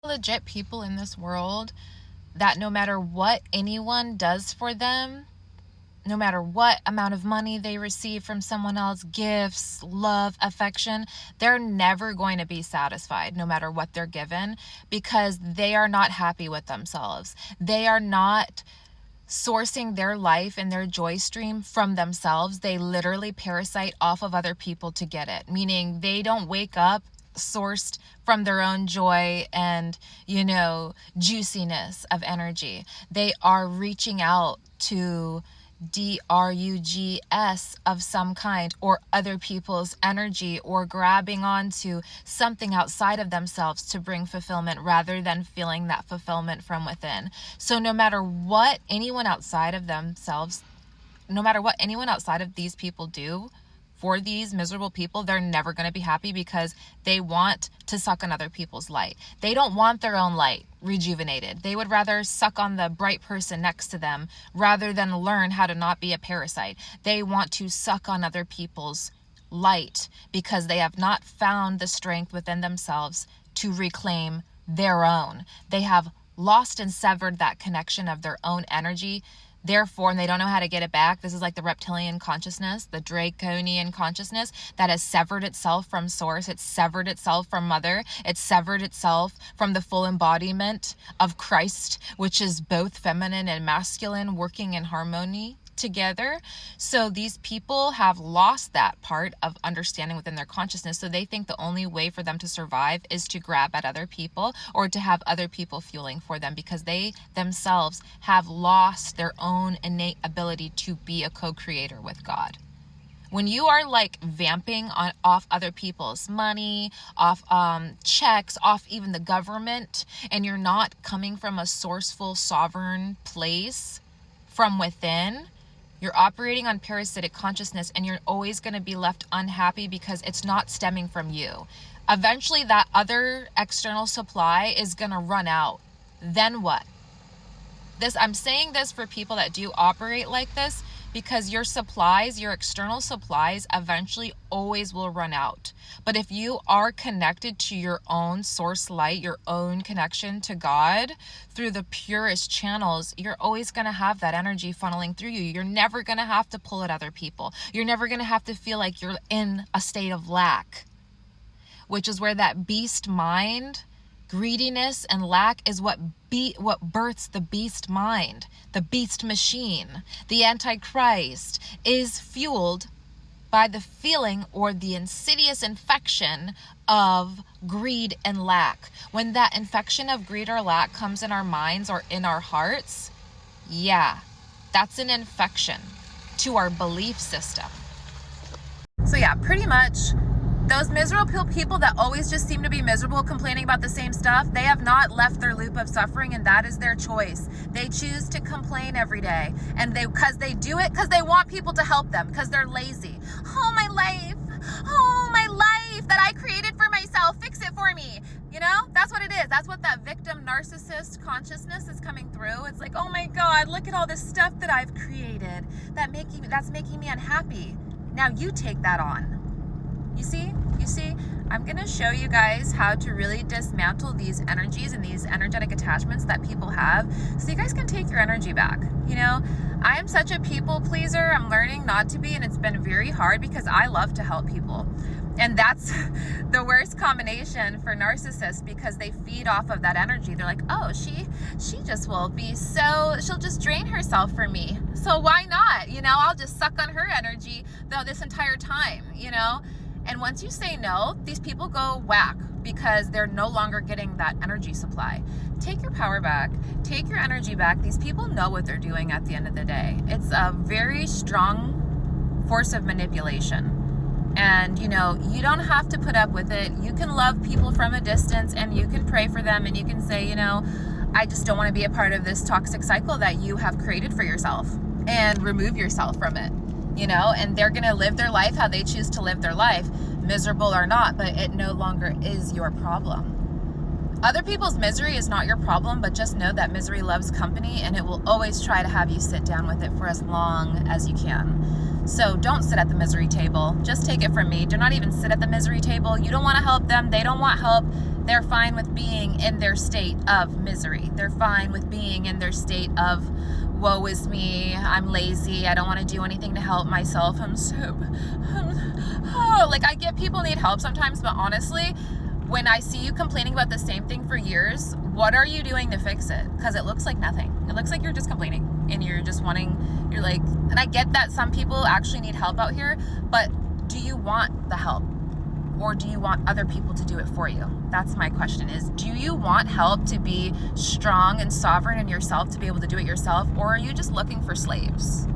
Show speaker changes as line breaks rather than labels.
Legit people in this world that no matter what anyone does for them, no matter what amount of money they receive from someone else, gifts, love, affection, they're never going to be satisfied no matter what they're given, because they are not happy with themselves. They are not sourcing their life and their joy stream from themselves. They literally parasite off of other people to get it, meaning they don't wake up sourced from their own joy and, juiciness of energy. They are reaching out to drugs of some kind, or other people's energy, or grabbing onto something outside of themselves to bring fulfillment rather than feeling that fulfillment from within. So no matter what anyone outside of themselves, no matter what anyone outside of these people do for these miserable people, they're never going to be happy because they want to suck on other people's light. They don't want their own light rejuvenated. They would rather suck on the bright person next to them rather than learn how to not be a parasite. They want to suck on other people's light because they have not found the strength within themselves to reclaim their own. They have lost and severed that connection of their own energy. Therefore, and they don't know how to get it back. This is like the reptilian consciousness, the draconian consciousness that has severed itself from source. It's severed itself from mother. It's severed itself from the full embodiment of Christ, which is both feminine and masculine working in harmony together. So these people have lost that part of understanding within their consciousness. So they think the only way for them to survive is to grab at other people or to have other people fueling for them, because they themselves have lost their own innate ability to be a co-creator with God. When you are like vamping off other people's money, off checks, off even the government, and you're not coming from a sourceful, sovereign place from within, you're operating on parasitic consciousness, and you're always going to be left unhappy because it's not stemming from you. Eventually, that other external supply is going to run out. Then what? I'm saying this for people that do operate like this, because your supplies, your external supplies, eventually always will run out. But if you are connected to your own source light, your own connection to God through the purest channels, you're always going to have that energy funneling through you. You're never going to have to pull at other people. You're never going to have to feel like you're in a state of lack, which is where that beast mind, greediness and lack, is what births the beast mind, the beast machine. The Antichrist is fueled by the feeling or the insidious infection of greed and lack. When that infection of greed or lack comes in our minds or in our hearts, that's an infection to our belief system. So pretty much those miserable people that always just seem to be miserable, complaining about the same stuff, they have not left their loop of suffering, and that is their choice. They choose to complain every day, and because they do it because they want people to help them, because they're lazy. Oh, my life that I created for myself, fix it for me. That's what it is. That's what that victim narcissist consciousness is coming through. It's like, oh my God, look at all this stuff that I've created that's making me unhappy. Now you take that on. You see, I'm going to show you guys how to really dismantle these energies and these energetic attachments that people have, so you guys can take your energy back. I am such a people pleaser. I'm learning not to be, and it's been very hard because I love to help people. And that's the worst combination for narcissists, because they feed off of that energy. They're like, oh, she just will be she'll just drain herself for me. So why not? I'll just suck on her energy this entire time, And once you say no, these people go whack because they're no longer getting that energy supply. Take your power back. Take your energy back. These people know what they're doing at the end of the day. It's a very strong force of manipulation. And, you don't have to put up with it. You can love people from a distance, and you can pray for them, and you can say, I just don't want to be a part of this toxic cycle that you have created for yourself, and remove yourself from it. And they're going to live their life how they choose to live their life, miserable or not, but it no longer is your problem. Other people's misery is not your problem, but just know that misery loves company, and it will always try to have you sit down with it for as long as you can. So don't sit at the misery table. Just take it from me. Do not even sit at the misery table. You don't want to help them. They don't want help. They're fine with being in their state of misery. They're fine with being in their state of woe is me, I'm lazy, I don't want to do anything to help myself, like, I get people need help sometimes, but honestly, when I see you complaining about the same thing for years, what are you doing to fix it? Because it looks like nothing. It looks like you're just complaining and you're just wanting, you're like, and I get that some people actually need help out here, but do you want the help? Or do you want other people to do it for you? That's my question is, do you want help to be strong and sovereign in yourself to be able to do it yourself? Or are you just looking for slaves?